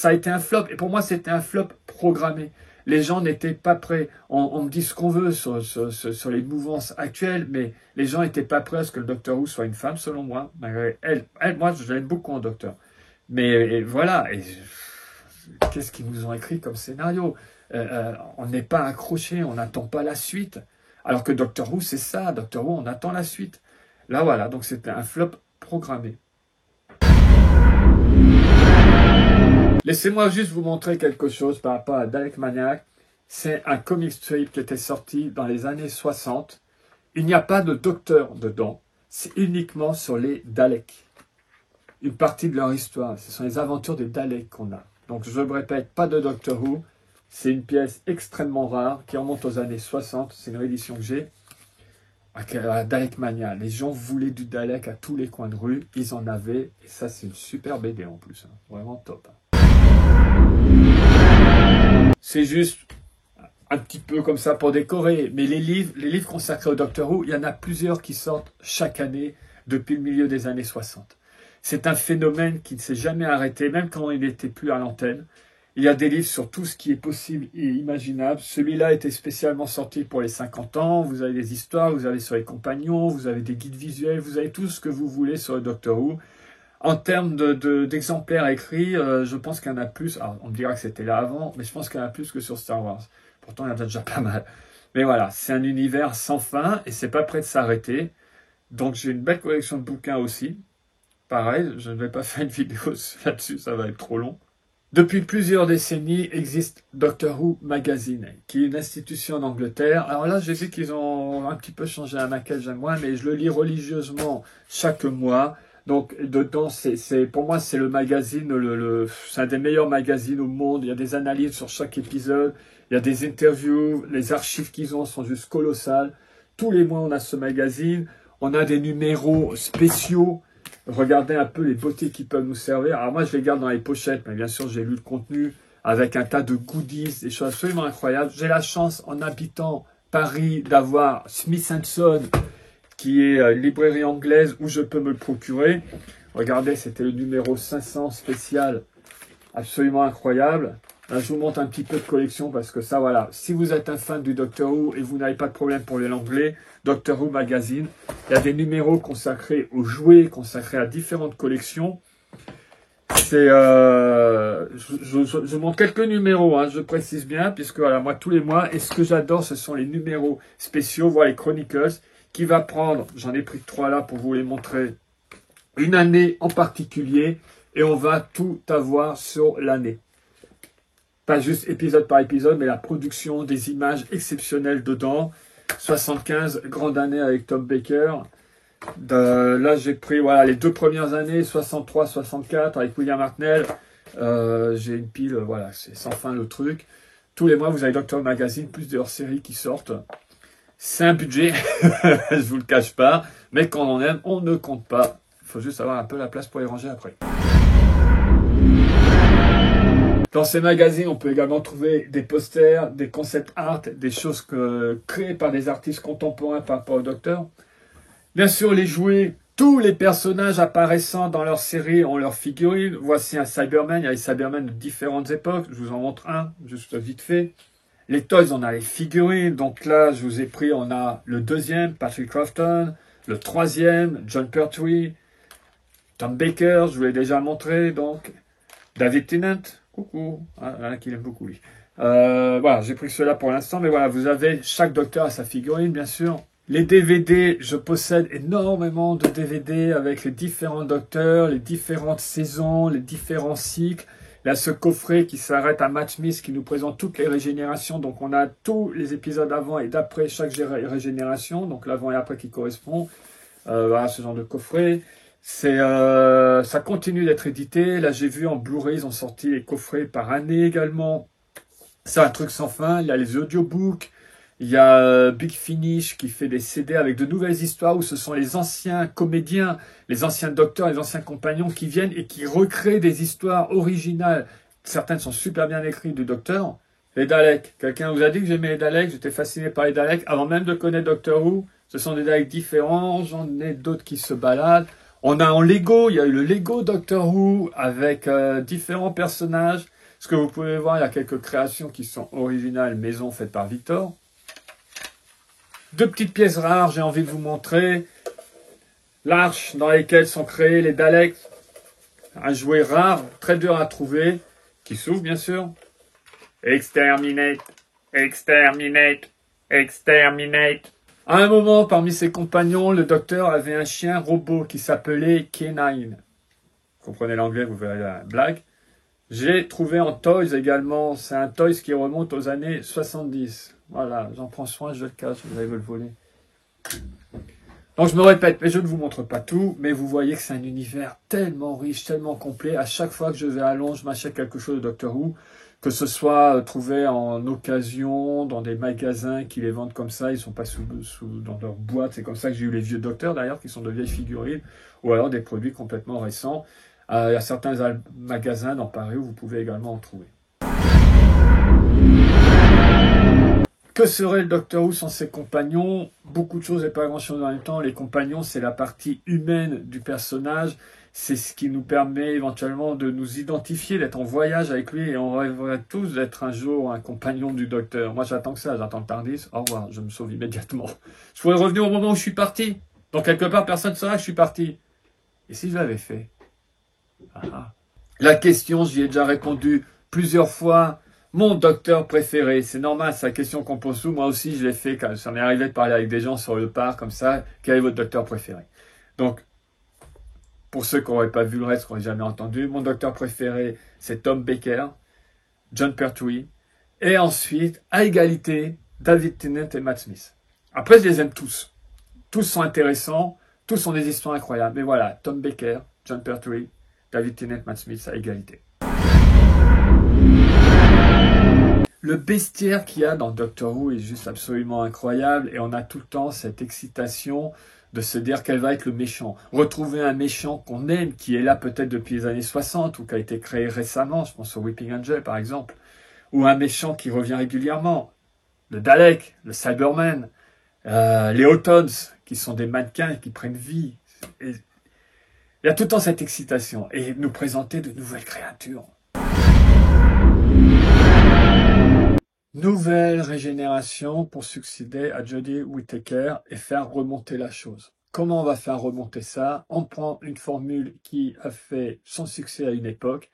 a été un flop, et pour moi c'était un flop programmé. Les gens n'étaient pas prêts. On me dit ce qu'on veut sur les mouvances actuelles, mais les gens n'étaient pas prêts à ce que le Docteur Who soit une femme, selon moi. Elle, moi, je l'aime beaucoup en Docteur. Mais voilà. Qu'est-ce qu'ils nous ont écrit comme scénario? On n'est pas accroché, on n'attend pas la suite. Alors que Doctor Who, c'est ça. Doctor Who, on attend la suite. Là, voilà. Donc, c'était un flop programmé. Laissez-moi juste vous montrer quelque chose par rapport à Dalek Maniac. C'est un comic strip qui était sorti dans les années 60. Il n'y a pas de docteur dedans. C'est uniquement sur les Daleks. Une partie de leur histoire. Ce sont les aventures des Daleks qu'on a. Donc je me répète, pas de Doctor Who. C'est une pièce extrêmement rare qui remonte aux années 60. C'est une réédition que j'ai. Dalek Mania. Les gens voulaient du Dalek à tous les coins de rue. Ils en avaient. Et ça, c'est une super BD en plus. Vraiment top. C'est juste un petit peu comme ça pour décorer. Mais les livres consacrés au Doctor Who, il y en a plusieurs qui sortent chaque année depuis le milieu des années 60. C'est un phénomène qui ne s'est jamais arrêté, même quand il n'était plus à l'antenne. Il y a des livres sur tout ce qui est possible et imaginable. Celui-là était spécialement sorti pour les 50 ans. Vous avez des histoires, vous avez sur les compagnons, vous avez des guides visuels, vous avez tout ce que vous voulez sur le Doctor Who. En termes d'exemplaires écrits, je pense qu'il y en a plus. Alors, on me dira que c'était là avant, mais je pense qu'il y en a plus que sur Star Wars. Pourtant, il y en a déjà pas mal. Mais voilà, c'est un univers sans fin et c'est pas prêt de s'arrêter. Donc, j'ai une belle collection de bouquins aussi. Pareil, je ne vais pas faire une vidéo là-dessus, ça va être trop long. Depuis plusieurs décennies, existe Doctor Who Magazine, qui est une institution en Angleterre. Alors là, j'ai vu qu'ils ont un petit peu changé la maquette, j'aime moins, mais je le lis religieusement chaque mois. Donc, dedans, pour moi, c'est le magazine, c'est un des meilleurs magazines au monde. Il y a des analyses sur chaque épisode. Il y a des interviews. Les archives qu'ils ont sont juste colossales. Tous les mois, on a ce magazine. On a des numéros spéciaux. Regardez un peu les beautés qui peuvent nous servir. Alors moi, je les garde dans les pochettes, mais bien sûr, j'ai lu le contenu avec un tas de goodies, des choses absolument incroyables. J'ai la chance, en habitant Paris, d'avoir Smith & Son, qui est une librairie anglaise où je peux me le procurer. Regardez, c'était le numéro 500 spécial, absolument incroyable. Là, je vous montre un petit peu de collection parce que ça, voilà. Si vous êtes un fan du Doctor Who et vous n'avez pas de problème pour l'anglais, Doctor Who Magazine, il y a des numéros consacrés aux jouets, consacrés à différentes collections. C'est, je montre quelques numéros, hein, je précise bien, puisque voilà, moi tous les mois, et ce que j'adore, ce sont les numéros spéciaux, voilà les Chronicles, qui va prendre, j'en ai pris 3 là pour vous les montrer, une année en particulier, et on va tout avoir sur l'année. Pas juste épisode par épisode, mais la production des images exceptionnelles dedans. 75, grande année avec Tom Baker. Là, j'ai pris voilà, les 2 premières années, 63, 64, avec William Hartnell. J'ai une pile, voilà, c'est sans fin le truc. Tous les mois, vous avez Doctor Who Magazine, plus des hors-séries qui sortent. C'est un budget, je vous le cache pas, mais quand on aime, on ne compte pas. Il faut juste avoir un peu la place pour les ranger après. Dans ces magazines, on peut également trouver des posters, des concept art, des choses créées par des artistes contemporains par rapport au Docteur. Bien sûr, les jouets, tous les personnages apparaissant dans leur série ont leurs figurines. Voici un Cyberman, il y a les Cybermen de différentes époques. Je vous en montre un, juste vite fait. Les toys, on a les figurines. Donc là, je vous ai pris, on a le deuxième, Patrick Crofton, le troisième, John Pertwee, Tom Baker, je vous l'ai déjà montré, donc David Tennant, coucou, ah, qu'il aime beaucoup lui. Voilà, j'ai pris cela pour l'instant, mais voilà, vous avez chaque Docteur à sa figurine, bien sûr. Les DVD, je possède énormément de DVD avec les différents Docteurs, les différentes saisons, les différents cycles. Là, ce coffret qui s'arrête à Matt Smith, qui nous présente toutes les régénérations. Donc, on a tous les épisodes avant et d'après chaque régénération. Donc, l'avant et après qui correspond. Voilà, ce genre de coffret. Ça continue d'être édité. Là, j'ai vu en Blu-ray, ils ont sorti les coffrets par année également. C'est un truc sans fin. Il y a les audiobooks. Il y a Big Finish qui fait des CD avec de nouvelles histoires où ce sont les anciens comédiens, les anciens docteurs, les anciens compagnons qui viennent et qui recréent des histoires originales. Certaines sont super bien écrites du Docteur. Les Daleks. Quelqu'un vous a dit que j'aimais les Daleks. J'étais fasciné par les Daleks avant même de connaître Doctor Who. Ce sont des Daleks différents. J'en ai d'autres qui se baladent. On a en Lego, il y a eu le Lego Doctor Who avec différents personnages. Ce que vous pouvez voir, il y a quelques créations qui sont originales, maison faites par Victor. Deux petites pièces rares, j'ai envie de vous montrer. L'arche dans laquelle sont créés les Daleks. Un jouet rare, très dur à trouver, qui s'ouvre bien sûr. Exterminate, exterminate, exterminate. À un moment, parmi ses compagnons, le Docteur avait un chien robot qui s'appelait K9. Vous comprenez l'anglais, vous verrez la blague. J'ai trouvé en Toys également, c'est un Toys qui remonte aux années 70. Voilà, j'en prends soin, je le cache, vous allez me le voler. Donc je me répète, mais je ne vous montre pas tout, mais vous voyez que c'est un univers tellement riche, tellement complet. À chaque fois que je vais à Londres, je m'achète quelque chose de Doctor Who, que ce soit trouvé en occasion, dans des magasins qui les vendent comme ça, ils ne sont pas dans leur boîte. C'est comme ça que j'ai eu les vieux Docteurs d'ailleurs, qui sont de vieilles figurines, ou alors des produits complètement récents. Il y a certains magasins dans Paris où vous pouvez également en trouver. Que serait le Doctor Who sans ses compagnons? Beaucoup de choses et pas grand-chose en même temps. Les compagnons, c'est la partie humaine du personnage. C'est ce qui nous permet éventuellement de nous identifier, d'être en voyage avec lui. Et on rêverait tous d'être un jour un compagnon du Docteur. Moi, j'attends que ça. J'attends le Tardis. Au revoir. Je me sauve immédiatement. Je pourrais revenir au moment où je suis parti. Donc, quelque part, personne ne saura que je suis parti. Et si je l'avais fait? La question, j'y ai déjà répondu plusieurs fois. Mon Docteur préféré, c'est normal, c'est la question qu'on pose tout. Moi aussi, je l'ai fait quand ça m'est arrivé de parler avec des gens sur le parc comme ça. Quel est votre Docteur préféré? Donc, pour ceux qui n'auraient pas vu le reste, qui n'auraient jamais entendu, mon Docteur préféré, c'est Tom Baker, John Pertwee, et ensuite, à égalité, David Tennant et Matt Smith. Après, je les aime tous. Tous sont intéressants, tous ont des histoires incroyables. Mais voilà, Tom Baker, John Pertwee, David Tennant, Matt Smith, à égalité. Le bestiaire qu'il y a dans Doctor Who est juste absolument incroyable et on a tout le temps cette excitation de se dire quel va être le méchant. Retrouver un méchant qu'on aime, qui est là peut-être depuis les années 60 ou qui a été créé récemment, je pense au Weeping Angel par exemple, ou un méchant qui revient régulièrement, le Dalek, le Cyberman, les Autons, qui sont des mannequins qui prennent vie. Et il y a tout le temps cette excitation et nous présenter de nouvelles créatures. Nouvelle régénération pour succéder à Jodie Whittaker et faire remonter la chose. Comment on va faire remonter ça? On prend une formule qui a fait son succès à une époque.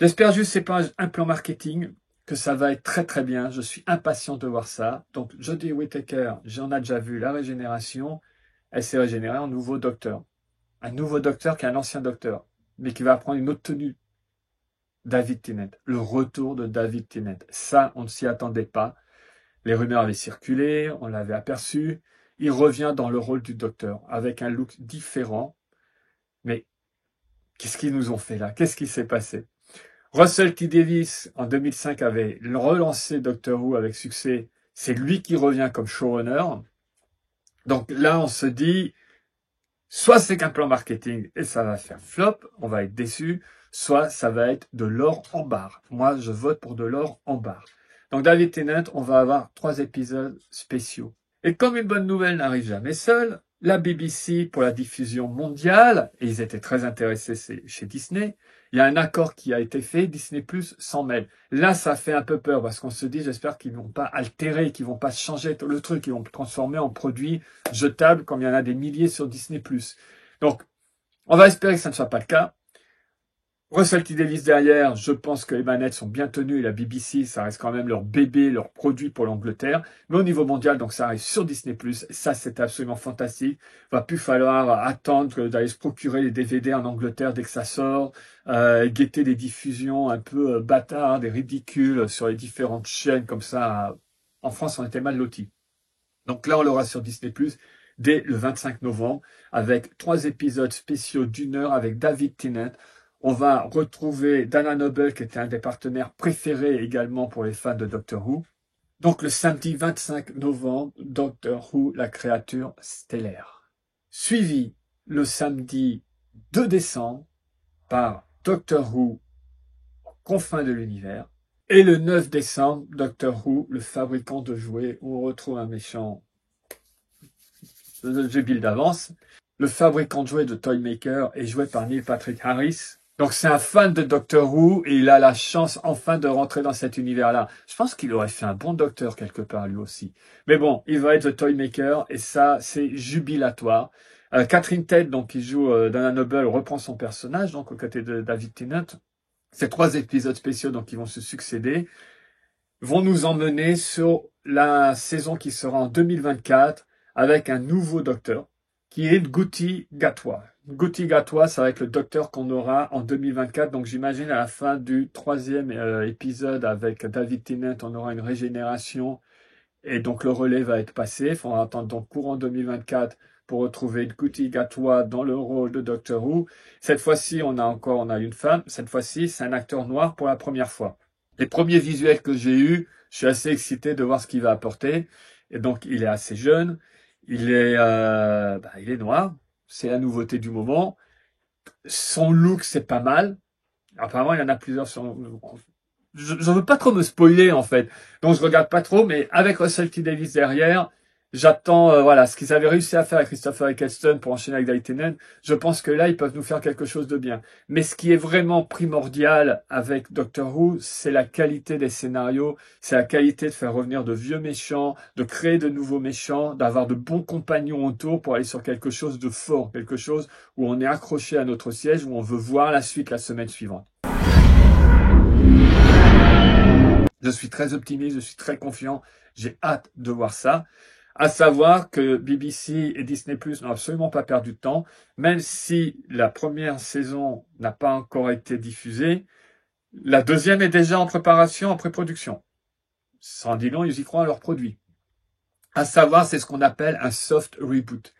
J'espère juste que c'est pas un plan marketing, que ça va être très très bien. Je suis impatient de voir ça. Donc Jodie Whittaker, j'en ai déjà vu la régénération. Elle s'est régénérée en nouveau Docteur. Un nouveau Docteur qui est un ancien Docteur, mais qui va prendre une autre tenue. David Tennant, le retour de David Tennant. Ça, on ne s'y attendait pas. Les rumeurs avaient circulé, on l'avait aperçu. Il revient dans le rôle du Docteur, avec un look différent. Mais qu'est-ce qu'ils nous ont fait là? Qu'est-ce qui s'est passé? Russell T. Davies, en 2005, avait relancé Doctor Who avec succès C'est lui qui revient comme showrunner. Donc là, on se dit, soit c'est qu'un plan marketing et ça va faire flop, on va être déçu, soit ça va être de l'or en barre. Moi, je vote pour de l'or en barre. Donc David Tennant, on va avoir 3 épisodes spéciaux. Et comme une bonne nouvelle n'arrive jamais seule, la BBC pour la diffusion mondiale, et ils étaient très intéressés chez Disney, il y a un accord qui a été fait, Disney+ s'en mêle. Là, ça fait un peu peur parce qu'on se dit, j'espère qu'ils ne vont pas altérer, qu'ils ne vont pas changer le truc, qu'ils vont le transformer en produit jetable comme il y en a des milliers sur Disney+. Donc, on va espérer que ça ne soit pas le cas. Russell T. Davies derrière, je pense que les manettes sont bien tenues et la BBC, ça reste quand même leur bébé, leur produit pour l'Angleterre. Mais au niveau mondial, donc ça arrive sur Disney+. Ça, c'est absolument fantastique. Il va plus falloir attendre d'aller se procurer les DVD en Angleterre dès que ça sort, guetter des diffusions un peu bâtardes et ridicules sur les différentes chaînes comme ça. En France, on était mal lotis. Donc là, on l'aura sur Disney+, dès le 25 novembre, avec 3 épisodes spéciaux d'1 heure avec David Tennant. On va retrouver Dana Noble, qui était un des partenaires préférés également pour les fans de Doctor Who. Donc le samedi 25 novembre, Doctor Who, la créature stellaire. Suivi le samedi 2 décembre par Doctor Who, confins de l'univers. Et le 9 décembre, Doctor Who, le fabricant de jouets, où on retrouve un méchant, je build d'avance. Le fabricant de jouets de Toymaker est joué par Neil Patrick Harris. Donc c'est un fan de Doctor Who et il a la chance enfin de rentrer dans cet univers-là. Je pense qu'il aurait fait un bon docteur quelque part lui aussi. Mais bon, il va être The Toymaker et ça c'est jubilatoire. Catherine Tate, donc qui joue Dana Noble, reprend son personnage donc aux côtés de David Tennant. Ces 3 épisodes spéciaux donc qui vont se succéder vont nous emmener sur la saison qui sera en 2024 avec un nouveau docteur qui est Ncuti Gatwa. Ncuti Gatwa, ça va être le docteur qu'on aura en 2024. Donc j'imagine à la fin du 3e épisode avec David Tennant, on aura une régénération et donc le relais va être passé. Il faudra attendre donc courant 2024 pour retrouver Ncuti Gatwa dans le rôle de Doctor Who. Cette fois-ci, on a une femme. Cette fois-ci, c'est un acteur noir pour la première fois. Les premiers visuels que j'ai eus, je suis assez excité de voir ce qu'il va apporter. Et donc, il est assez jeune. Il est noir. C'est la nouveauté du moment. Son look, c'est pas mal. Apparemment, il y en a plusieurs sur... Je veux pas trop me spoiler, en fait. Donc, je regarde pas trop, mais avec Russell T. Davies derrière, j'attends, ce qu'ils avaient réussi à faire avec Christopher Eccleston pour enchaîner avec David Tennant. Je pense que là, ils peuvent nous faire quelque chose de bien. Mais ce qui est vraiment primordial avec Doctor Who, c'est la qualité des scénarios, c'est la qualité de faire revenir de vieux méchants, de créer de nouveaux méchants, d'avoir de bons compagnons autour pour aller sur quelque chose de fort, quelque chose où on est accroché à notre siège, où on veut voir la suite la semaine suivante. Je suis très optimiste, je suis très confiant, j'ai hâte de voir ça. À savoir que BBC et Disney+ n'ont absolument pas perdu de temps, même si la première saison n'a pas encore été diffusée, la deuxième est déjà en préparation, en pré-production. Sans dire long, ils y croient à leurs produits. À savoir, c'est ce qu'on appelle un soft reboot.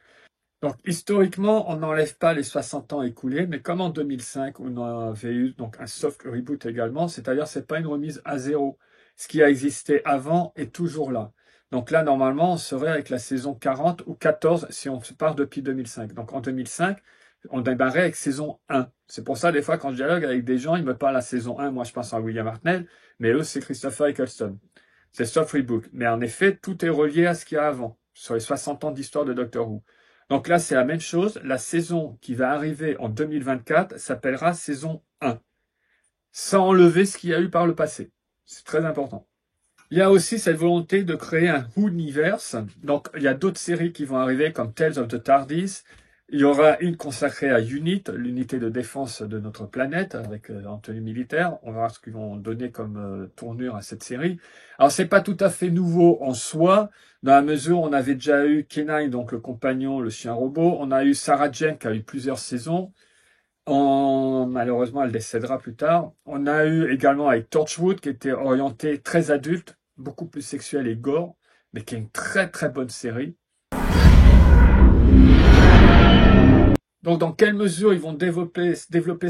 Donc, historiquement, on n'enlève pas les 60 ans écoulés, mais comme en 2005, on avait eu donc un soft reboot également, c'est-à-dire c'est pas une remise à zéro. Ce qui a existé avant est toujours là. Donc là, normalement, on serait avec la saison 40 ou 14 si on part depuis 2005. Donc en 2005, on démarrait avec saison 1. C'est pour ça, des fois, quand je dialogue avec des gens, ils me parlent à saison 1. Moi, je pense à William Hartnell, mais eux, c'est Christopher Eccleston. C'est soft reboot. Mais en effet, tout est relié à ce qu'il y a avant, sur les 60 ans d'histoire de Doctor Who. Donc là, c'est la même chose. La saison qui va arriver en 2024 s'appellera saison 1. Sans enlever ce qu'il y a eu par le passé. C'est très important. Il y a aussi cette volonté de créer un Who-niverse. Donc, il y a d'autres séries qui vont arriver comme Tales of the TARDIS. Il y aura une consacrée à UNIT, l'unité de défense de notre planète, avec en tenue militaire. On verra ce qu'ils vont donner comme tournure à cette série. Alors, c'est pas tout à fait nouveau en soi, dans la mesure où on avait déjà eu Kenai, donc le compagnon, le chien robot. On a eu Sarah Jane, qui a eu plusieurs saisons. Malheureusement, elle décédera plus tard. On a eu également avec Torchwood, qui était orienté très adulte, beaucoup plus sexuel et gore, mais qui est une très très bonne série. Donc, dans quelle mesure ils vont développer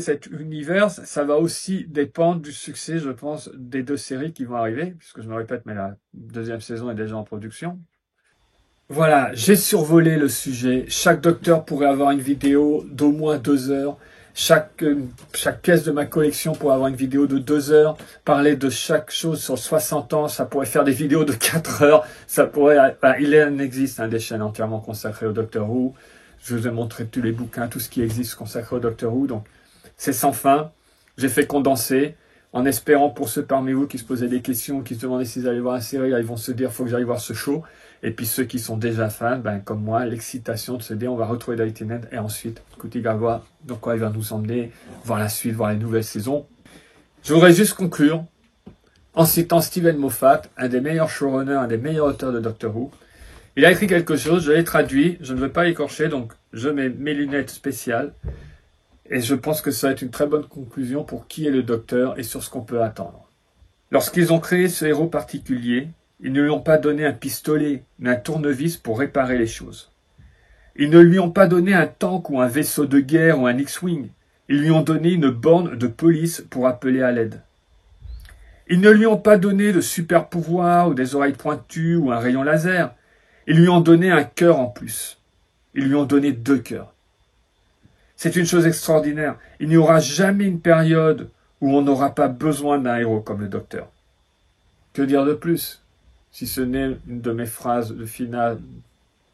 cet univers, ça va aussi dépendre du succès, je pense, des 2 séries qui vont arriver, puisque je me répète, mais la 2e saison est déjà en production. Voilà, j'ai survolé le sujet. Chaque docteur pourrait avoir une vidéo d'au moins 2 heures. Chaque pièce de ma collection pourrait avoir une vidéo de 2 heures. Parler de chaque chose sur 60 ans, ça pourrait faire des vidéos de 4 heures. Ça pourrait, il en existe des chaînes entièrement consacrées au Doctor Who. Je vous ai montré tous les bouquins, tout ce qui existe consacré au Doctor Who. Donc, c'est sans fin. J'ai fait condenser, en espérant pour ceux parmi vous qui se posaient des questions, qui se demandaient s'ils allaient voir la série, là, ils vont se dire, faut que j'aille voir ce show. Et puis ceux qui sont déjà fans, comme moi, l'excitation de se dire, on va retrouver David Tennant, et ensuite, écoutez, il va voir dans quoi il va nous emmener, voir la suite, voir les nouvelles saisons. Je voudrais juste conclure en citant Steven Moffat, un des meilleurs showrunners, un des meilleurs auteurs de Doctor Who. Il a écrit quelque chose, je l'ai traduit, je ne veux pas écorcher, donc je mets mes lunettes spéciales. Et je pense que ça va être une très bonne conclusion pour qui est le Docteur et sur ce qu'on peut attendre. Lorsqu'ils ont créé ce héros particulier, ils ne lui ont pas donné un pistolet, mais un tournevis pour réparer les choses. Ils ne lui ont pas donné un tank ou un vaisseau de guerre ou un X-Wing. Ils lui ont donné une borne de police pour appeler à l'aide. Ils ne lui ont pas donné de super pouvoirs ou des oreilles pointues ou un rayon laser. Ils lui ont donné un cœur en plus. Ils lui ont donné 2 cœurs. C'est une chose extraordinaire. Il n'y aura jamais une période où on n'aura pas besoin d'un héros comme le Docteur. Que dire de plus, si ce n'est une de mes phrases de finale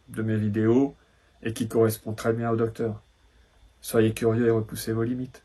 de mes vidéos et qui correspond très bien au Docteur. Soyez curieux et repoussez vos limites.